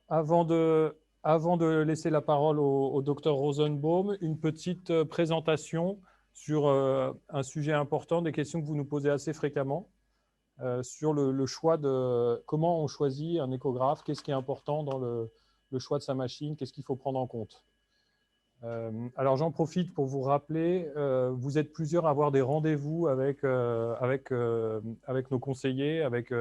Avant de laisser la parole au docteur Rosenbaum, une petite présentation sur un sujet important, des questions que vous nous posez assez fréquemment, sur le choix de comment on choisit un échographe, qu'est-ce qui est important dans le choix de sa machine, qu'est-ce qu'il faut prendre en compte. Alors j'en profite pour vous rappeler, vous êtes plusieurs à avoir des rendez-vous avec nos conseillers, avec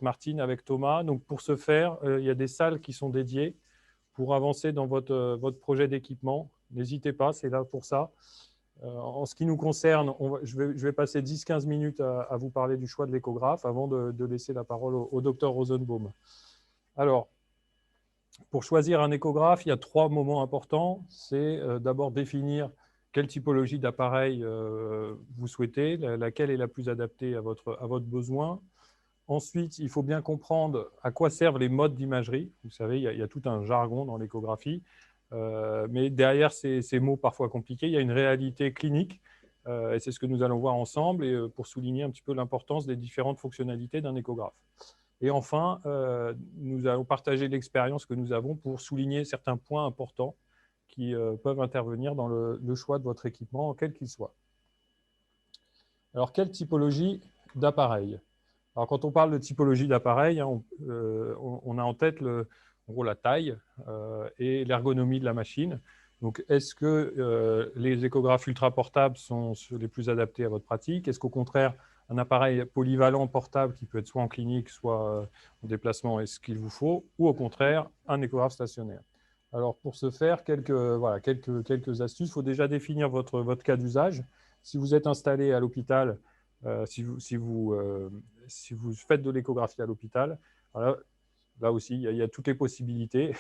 Martine, avec Thomas. Donc pour ce faire, il y a des salles qui sont dédiées pour avancer dans votre projet d'équipement. N'hésitez pas, c'est là pour ça. En ce qui nous concerne, je vais passer 10-15 minutes à vous parler du choix de l'échographe avant de laisser la parole au docteur Rosenbaum. Alors, pour choisir un échographe, il y a 3 moments importants. C'est d'abord définir quelle typologie d'appareil vous souhaitez, laquelle est la plus adaptée à votre besoin. Ensuite, il faut bien comprendre à quoi servent les modes d'imagerie. Vous savez, il y a tout un jargon dans l'échographie, mais derrière ces mots parfois compliqués, il y a une réalité clinique, et c'est ce que nous allons voir ensemble, et pour souligner un petit peu l'importance des différentes fonctionnalités d'un échographe. Et enfin, nous allons partager l'expérience que nous avons pour souligner certains points importants qui peuvent intervenir dans le choix de votre équipement, quel qu'il soit. Alors, quelle typologie d'appareil? Alors, quand on parle de typologie d'appareil, hein, on a en tête en gros, la taille et l'ergonomie de la machine. Donc, est-ce que les échographes ultra-portables sont les plus adaptés à votre pratique? Est-ce qu'au contraire, un appareil polyvalent portable qui peut être soit en clinique, soit en déplacement est ce qu'il vous faut? Ou au contraire, un échographe stationnaire? Alors, pour ce faire, quelques astuces. Il faut déjà définir votre cas d'usage. Si vous êtes installé à l'hôpital, si vous faites de l'échographie à l'hôpital, voilà, là aussi, il y a toutes les possibilités.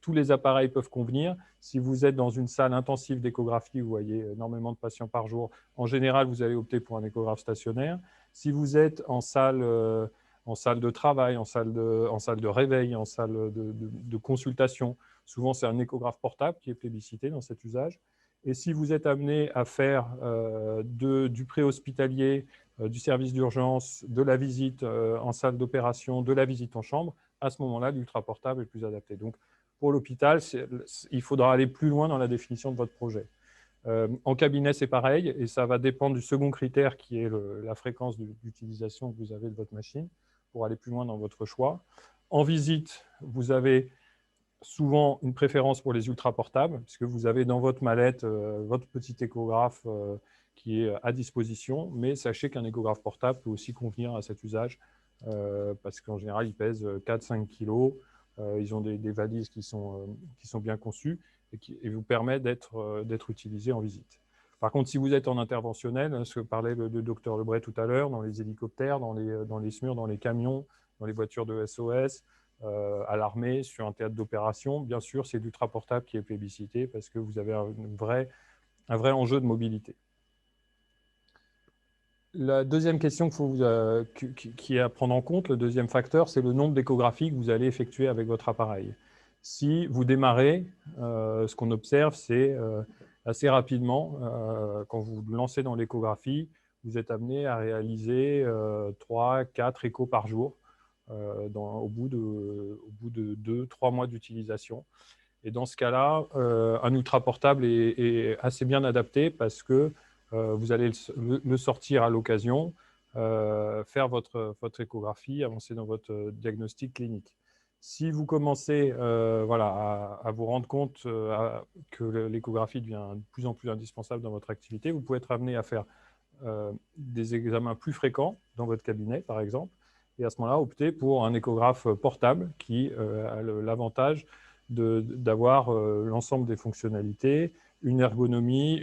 Tous les appareils peuvent convenir. Si vous êtes dans une salle intensive d'échographie, vous voyez énormément de patients par jour, en général, vous allez opter pour un échographe stationnaire. Si vous êtes en salle de travail, en salle de réveil, en salle de consultation, souvent c'est un échographe portable qui est plébiscité dans cet usage. Et si vous êtes amené à faire du préhospitalier, du service d'urgence, de la visite en salle d'opération, de la visite en chambre, à ce moment-là, l'ultra-portable est plus adapté. Donc, pour l'hôpital, il faudra aller plus loin dans la définition de votre projet. En cabinet, c'est pareil, et ça va dépendre du second critère qui est la fréquence d'utilisation que vous avez de votre machine pour aller plus loin dans votre choix. En visite, vous avez souvent une préférence pour les ultra-portables, puisque vous avez dans votre mallette votre petit échographe qui est à disposition, mais sachez qu'un échographe portable peut aussi convenir à cet usage, parce qu'en général, ils pèsent 4-5 kg, ils ont des valises qui sont bien conçues et vous permettent d'être utilisés en visite. Par contre, si vous êtes en interventionnel, ce que parlait le docteur Lebray tout à l'heure, dans les hélicoptères, dans les SMUR, dans les camions, dans les voitures de SOS, à l'armée, sur un théâtre d'opération, bien sûr, c'est l'ultra-portable qui est plébiscité parce que vous avez un vrai enjeu de mobilité. La deuxième question qui est à prendre en compte, le deuxième facteur, c'est le nombre d'échographies que vous allez effectuer avec votre appareil. Si vous démarrez, ce qu'on observe, c'est assez rapidement, quand vous lancez dans l'échographie, vous êtes amené à réaliser 3-4 échos par jour au bout de 2-3 mois d'utilisation. Et dans ce cas-là, un ultra-portable est assez bien adapté parce que vous allez le sortir à l'occasion, faire votre échographie, avancer dans votre diagnostic clinique. Si vous commencez voilà, à vous rendre compte que l'échographie devient de plus en plus indispensable dans votre activité, vous pouvez être amené à faire des examens plus fréquents dans votre cabinet, par exemple, et à ce moment-là, opter pour un échographe portable qui a l'avantage d'avoir l'ensemble des fonctionnalités, une ergonomie,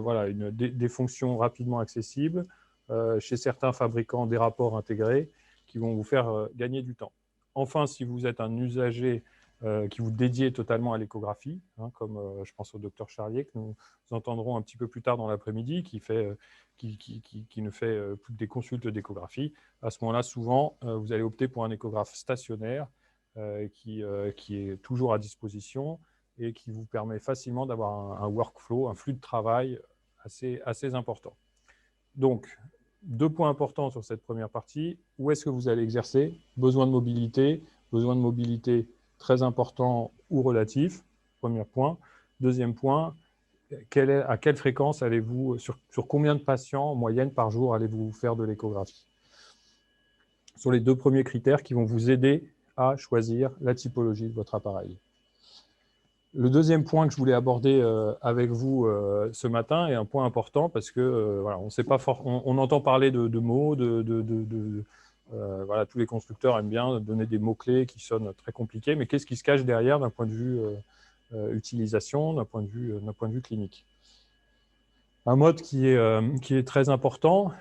voilà, des fonctions rapidement accessibles, chez certains fabricants des rapports intégrés qui vont vous faire gagner du temps. Enfin, si vous êtes un usager qui vous dédiez totalement à l'échographie, hein, comme je pense au docteur Charlier, que nous entendrons un petit peu plus tard dans l'après-midi, qui ne fait plus que des consultes d'échographie. À ce moment-là, souvent, vous allez opter pour un échographe stationnaire qui est toujours à disposition et qui vous permet facilement d'avoir un workflow, un flux de travail assez important. Donc, 2 points importants sur cette première partie. Où est-ce que vous allez exercer? Besoin de mobilité très important ou relatif, premier point. Deuxième point, à quelle fréquence allez-vous, sur combien de patients en moyenne par jour allez-vous faire de l'échographie? Ce sont les deux premiers critères qui vont vous aider à choisir la typologie de votre appareil. Le deuxième point que je voulais aborder avec vous ce matin est un point important parce que voilà, on entend parler de mots, voilà, tous les constructeurs aiment bien donner des mots-clés qui sonnent très compliqués, mais qu'est-ce qui se cache derrière d'un point de vue utilisation, d'un point de vue clinique? Un mode qui est très important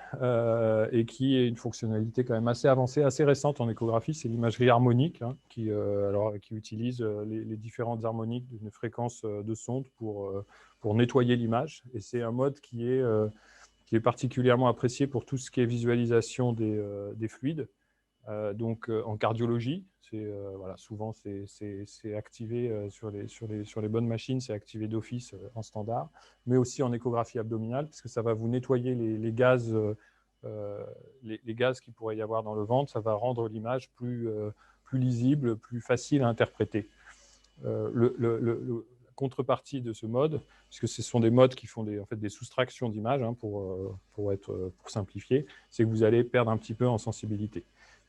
et qui est une fonctionnalité quand même assez avancée, assez récente en échographie, c'est l'imagerie harmonique, hein, qui utilise les différentes harmoniques d'une fréquence de sonde pour nettoyer l'image. Et c'est un mode qui est particulièrement apprécié pour tout ce qui est visualisation des fluides. Donc en cardiologie, voilà, souvent c'est activé sur les bonnes machines, c'est activé d'office en standard, mais aussi en échographie abdominale, parce que ça va vous nettoyer les gaz, les gaz qu'il pourrait y avoir dans le ventre, ça va rendre l'image plus lisible, plus facile à interpréter. La contrepartie de ce mode, puisque ce sont des modes qui font en fait, des soustractions d'images, hein, pour simplifier, c'est que vous allez perdre un petit peu en sensibilité.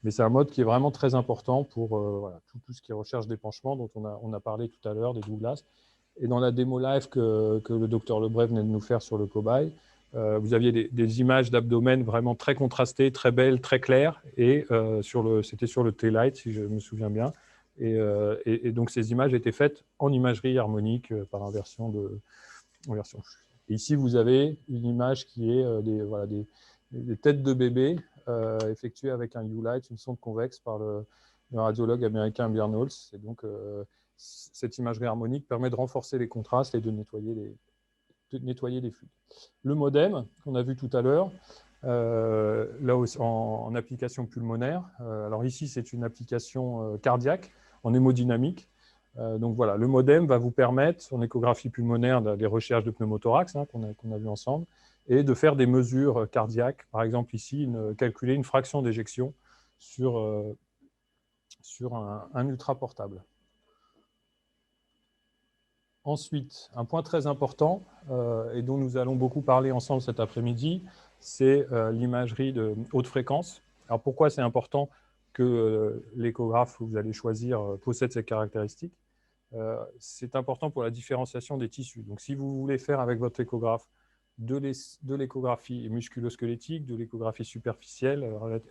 Mais c'est un mode qui est vraiment très important pour voilà, tout ce qui est recherche d'épanchement, dont on a parlé tout à l'heure, des Douglas. Et dans la démo live que le docteur Lebret venait de nous faire sur le cobaye, vous aviez des images d'abdomen vraiment très contrastées, très belles, très claires, et c'était sur le T-Lite, si je me souviens bien. Et donc, ces images étaient faites en imagerie harmonique par inversion. Et ici, vous avez une image qui est voilà, des têtes de bébé effectuées avec un U-Light, une sonde convexe par le radiologue américain Björn Holz. Et donc, cette imagerie harmonique permet de renforcer les contrastes et de nettoyer les fluides. Le modem, qu'on a vu tout à l'heure, là aussi, en application pulmonaire. Alors ici, c'est une application cardiaque en hémodynamique. Donc voilà, le modem va vous permettre, en échographie pulmonaire, des recherches de pneumothorax qu'on a vu ensemble, et de faire des mesures cardiaques. Par exemple, ici, calculer une fraction d'éjection sur un ultra-portable. Ensuite, un point très important, et dont nous allons beaucoup parler ensemble cet après-midi, c'est l'imagerie de haute fréquence. Alors pourquoi c'est important que l'échographe que vous allez choisir possède ces caractéristiques? C'est important pour la différenciation des tissus. Donc si vous voulez faire avec votre échographe de l'échographie musculo-squelettique, de l'échographie superficielle,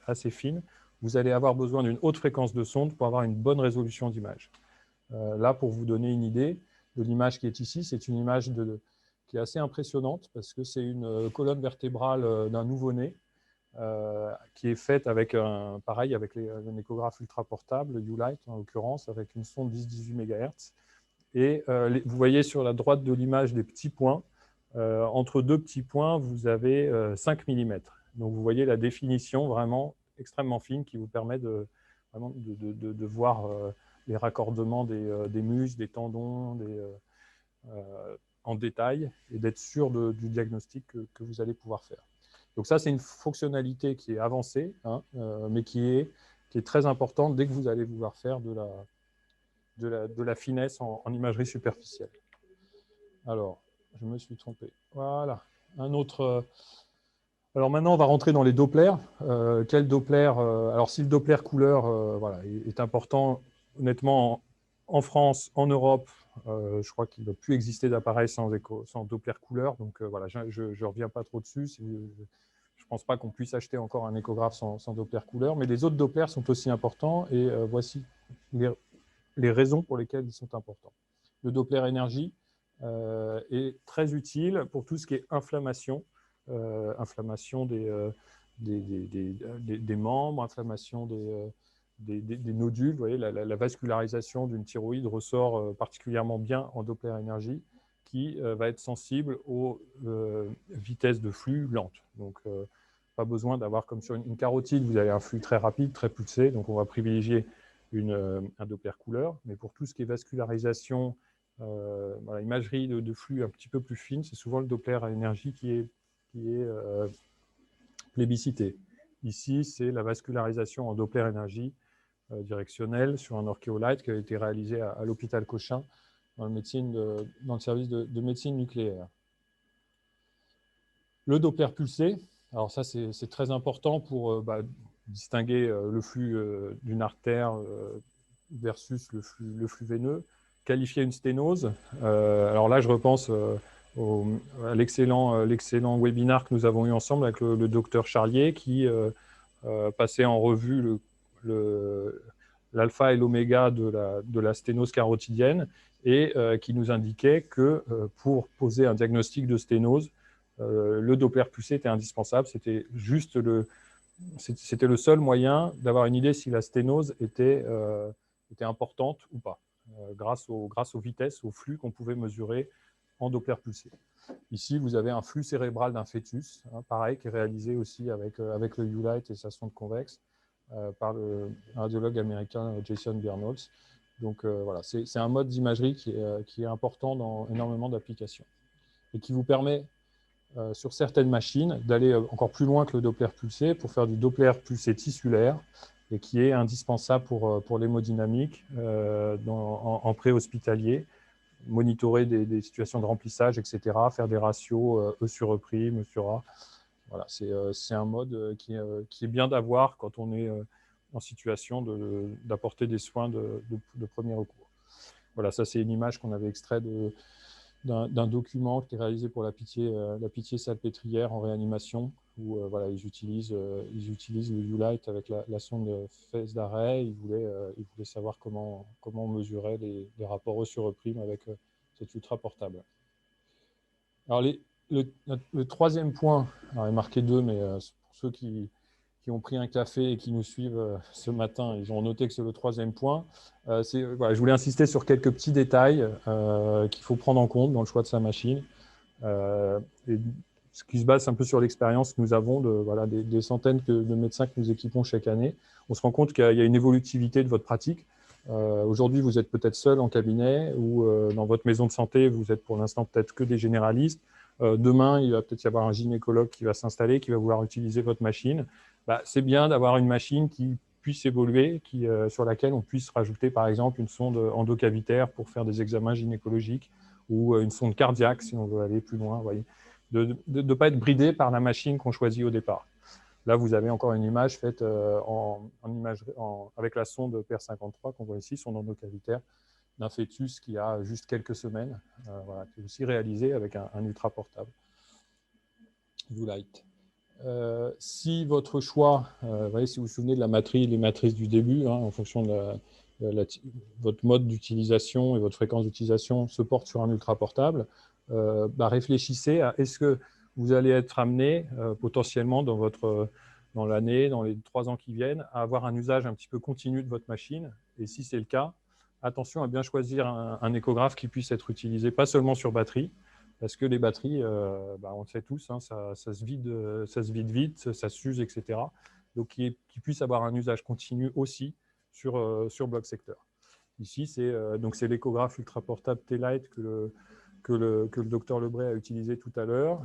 assez fine, vous allez avoir besoin d'une haute fréquence de sonde pour avoir une bonne résolution d'image. Là, pour vous donner une idée de l'image qui est ici, c'est une image qui est assez impressionnante parce que c'est une colonne vertébrale d'un nouveau-né qui est faite avec pareil, avec un échographe ultra portable, U-Light en l'occurrence, avec une sonde 10-18 MHz. Et vous voyez sur la droite de l'image des petits points. Entre deux petits points, vous avez 5 mm. Donc vous voyez la définition vraiment extrêmement fine qui vous permet vraiment de voir les raccordements des muscles, des tendons, en détail, et d'être sûr du diagnostic que vous allez pouvoir faire. Donc ça, c'est une fonctionnalité qui est avancée, hein, mais qui est très importante dès que vous allez vouloir faire de la finesse en imagerie superficielle. Alors, je me suis trompé. Voilà. Un autre... Alors maintenant, on va rentrer dans les Dopplers. Quel Doppler alors, si le Doppler couleur voilà, est important, honnêtement, en France, en Europe, je crois qu'il ne va plus exister d'appareil sans Doppler couleur. Donc voilà, je ne reviens pas trop dessus. Je ne pense pas qu'on puisse acheter encore un échographe sans Doppler couleur. Mais les autres Dopplers sont aussi importants. Et voici les raisons pour lesquelles ils sont importants. Le Doppler énergie est très utile pour tout ce qui est inflammation. Inflammation des membres, inflammation des nodules. Vous voyez, la vascularisation d'une thyroïde ressort particulièrement bien en Doppler énergie, qui va être sensible aux vitesses de flux lentes. Donc, pas besoin d'avoir comme sur une carotide, vous avez un flux très rapide, très pulsé, donc on va privilégier un Doppler couleur. Mais pour tout ce qui est vascularisation, voilà, imagerie de flux un petit peu plus fine, c'est souvent le Doppler à énergie qui est plébiscité. Ici, c'est la vascularisation en Doppler énergie directionnelle sur un Orcheolite qui a été réalisé à l'hôpital Cochin dans le service de médecine nucléaire. Le Doppler pulsé, alors ça c'est très important pour distinguer le flux d'une artère versus le flux veineux, qualifier une sténose. Alors là je repense à l'excellent webinaire que nous avons eu ensemble avec le docteur Charlier qui passait en revue l'alpha et l'oméga de la sténose carotidienne et qui nous indiquait que pour poser un diagnostic de sténose, le Doppler pulsé était indispensable. C'était le seul moyen d'avoir une idée si la sténose était importante ou pas, grâce aux vitesses, au flux qu'on pouvait mesurer en Doppler pulsé. Ici, vous avez un flux cérébral d'un fœtus, pareil, qui est réalisé aussi avec le Ulight et sa sonde convexe par le radiologue américain Jason Bernholz. Donc voilà, c'est un mode d'imagerie qui est important dans énormément d'applications et qui vous permet, sur certaines machines, d'aller encore plus loin que le Doppler pulsé pour faire du Doppler pulsé tissulaire et qui est indispensable pour l'hémodynamique en préhospitalier, monitorer des situations de remplissage, etc., faire des ratios E sur E', E sur A. Voilà, c'est un mode qui est bien d'avoir quand on est en situation d'apporter des soins de premier recours. Voilà, ça c'est une image qu'on avait extraite d'un document qui est réalisé pour la Pitié Salpêtrière en réanimation, où voilà, ils utilisent le Ulight avec la sonde fesse d'arrêt. Ils voulaient savoir comment on mesurait les rapports E sur E' avec cet ultra portable. Alors le troisième point, alors il est marqué 2, mais pour ceux qui ont pris un café et qui nous suivent ce matin, ils ont noté que c'est le troisième point. Voilà, je voulais insister sur quelques petits détails qu'il faut prendre en compte dans le choix de sa machine. Et ce qui se base un peu sur l'expérience que nous avons des centaines de médecins que nous équipons chaque année. On se rend compte qu'il y a une évolutivité de votre pratique. Aujourd'hui, vous êtes peut-être seul en cabinet ou dans votre maison de santé, vous êtes pour l'instant peut-être que des généralistes. Demain, il va peut-être y avoir un gynécologue qui va s'installer, qui va vouloir utiliser votre machine. C'est bien d'avoir une machine qui puisse évoluer, sur laquelle on puisse rajouter par exemple une sonde endocavitaire pour faire des examens gynécologiques ou une sonde cardiaque si on veut aller plus loin. Voyez. De ne pas être bridé par la machine qu'on choisit au départ. Là, vous avez encore une image faite avec la sonde PR53 qu'on voit ici, sonde endocavitaire, d'un fœtus qui a juste quelques semaines, voilà, qui est aussi réalisé avec un ultra portable. Ulight. Si votre choix, voyez, si vous vous souvenez de les matrices du début, en fonction de votre mode d'utilisation et votre fréquence d'utilisation se porte sur un ultra portable, réfléchissez à est-ce que vous allez être amené potentiellement dans l'année, dans les 3 ans qui viennent, à avoir un usage un petit peu continu de votre machine. Et si c'est le cas, attention à bien choisir un échographe qui puisse être utilisé pas seulement sur batterie, parce que les batteries, on le sait tous, ça se vide vite, ça s'use, etc. Donc, qui puisse avoir un usage continu aussi sur bloc secteur. Ici, c'est l'échographe ultra portable T-Lite que le docteur Lebray a utilisé tout à l'heure.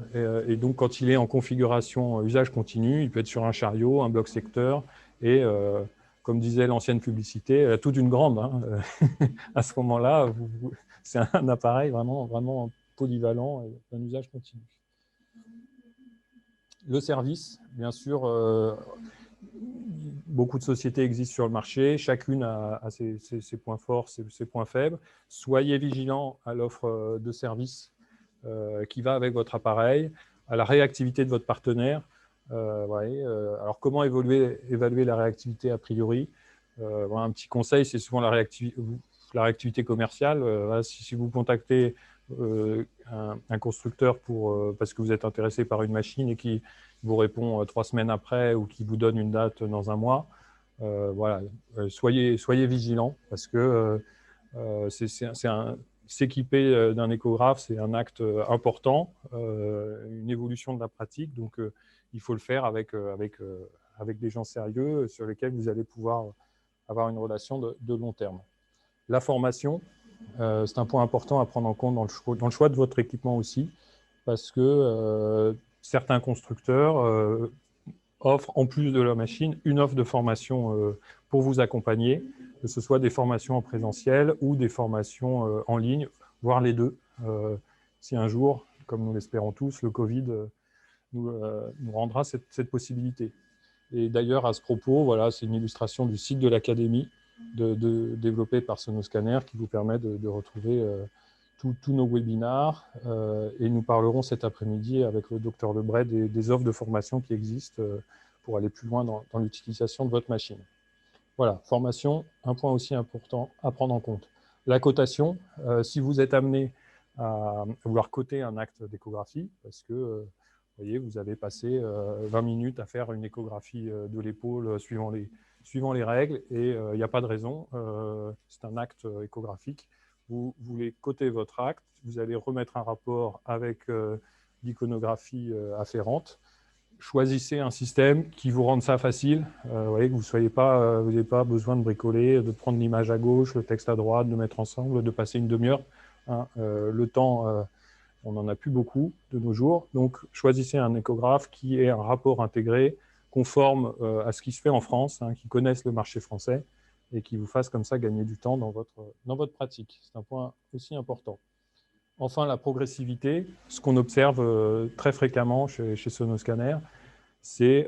Et donc, quand il est en configuration usage continu, il peut être sur un chariot, un bloc secteur, et comme disait l'ancienne publicité, toute une grande. À ce moment-là, c'est un appareil vraiment, vraiment polyvalent et un usage continu. Le service, bien sûr, beaucoup de sociétés existent sur le marché, chacune a ses points forts, ses points faibles. Soyez vigilants à l'offre de service qui va avec votre appareil, à la réactivité de votre partenaire. Alors, comment évaluer la réactivité a priori? Un petit conseil, c'est souvent la réactivité commerciale. Si vous contactez un constructeur parce que vous êtes intéressé par une machine et qui vous répond 3 semaines après ou qui vous donne une date dans un mois, soyez vigilants parce que s'équiper d'un échographe, c'est un acte important, une évolution de la pratique. Donc, il faut le faire avec des gens sérieux sur lesquels vous allez pouvoir avoir une relation de long terme. La formation, c'est un point important à prendre en compte dans le choix de votre équipement aussi, parce que certains constructeurs offre, en plus de la machine, une offre de formation pour vous accompagner, que ce soit des formations en présentiel ou des formations en ligne, voire les deux. Si un jour, comme nous l'espérons tous, le Covid nous rendra cette possibilité. Et d'ailleurs, à ce propos, voilà, c'est une illustration du site de l'Académie développé par Sonoscanner qui vous permet de retrouver tous nos webinars. Et nous parlerons cet après-midi avec le docteur Lebray des offres de formation qui existent pour aller plus loin dans l'utilisation de votre machine. Voilà, formation, un point aussi important à prendre en compte. La cotation, si vous êtes amené à vouloir coter un acte d'échographie, parce que vous voyez, vous avez passé 20 minutes à faire une échographie de l'épaule suivant les règles, et il n'y a pas de raison, c'est un acte échographique. Vous voulez coter votre acte, vous allez remettre un rapport avec l'iconographie afférente. Choisissez un système qui vous rende ça facile. Vous voyez, que vous n'ayez pas besoin de bricoler, de prendre l'image à gauche, le texte à droite, de mettre ensemble, de passer une demi-heure. Hein. Le temps, on n'en a plus beaucoup de nos jours. Donc, choisissez un échographe qui ait un rapport intégré, conforme à ce qui se fait en France, hein, qui connaisse le marché français et qui vous fasse comme ça gagner du temps dans votre pratique. C'est un point aussi important. Enfin, la progressivité, ce qu'on observe très fréquemment chez Sonoscanner, c'est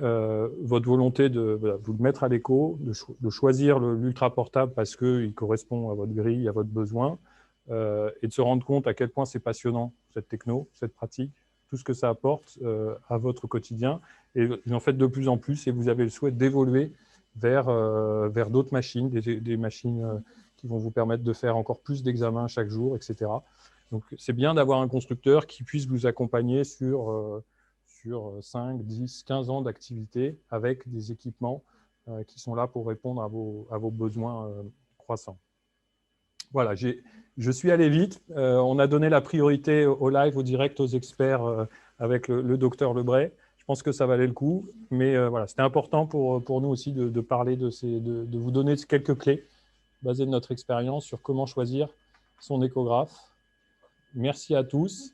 votre volonté de vous le mettre à l'écho, de choisir l'ultra portable parce qu'il correspond à votre grille, à votre besoin, et de se rendre compte à quel point c'est passionnant, cette techno, cette pratique, tout ce que ça apporte à votre quotidien. Et vous en faites de plus en plus et vous avez le souhait d'évoluer vers d'autres machines, des machines qui vont vous permettre de faire encore plus d'examens chaque jour, etc. Donc, c'est bien d'avoir un constructeur qui puisse vous accompagner sur 5, 10, 15 ans d'activité avec des équipements qui sont là pour répondre à vos besoins croissants. Voilà, je suis allé vite. On a donné la priorité au live, au direct, aux experts avec le docteur Lebray. Je pense que ça valait le coup, mais voilà, c'était important pour nous aussi de parler de vous donner quelques clés basées de notre expérience sur comment choisir son échographe. Merci à tous.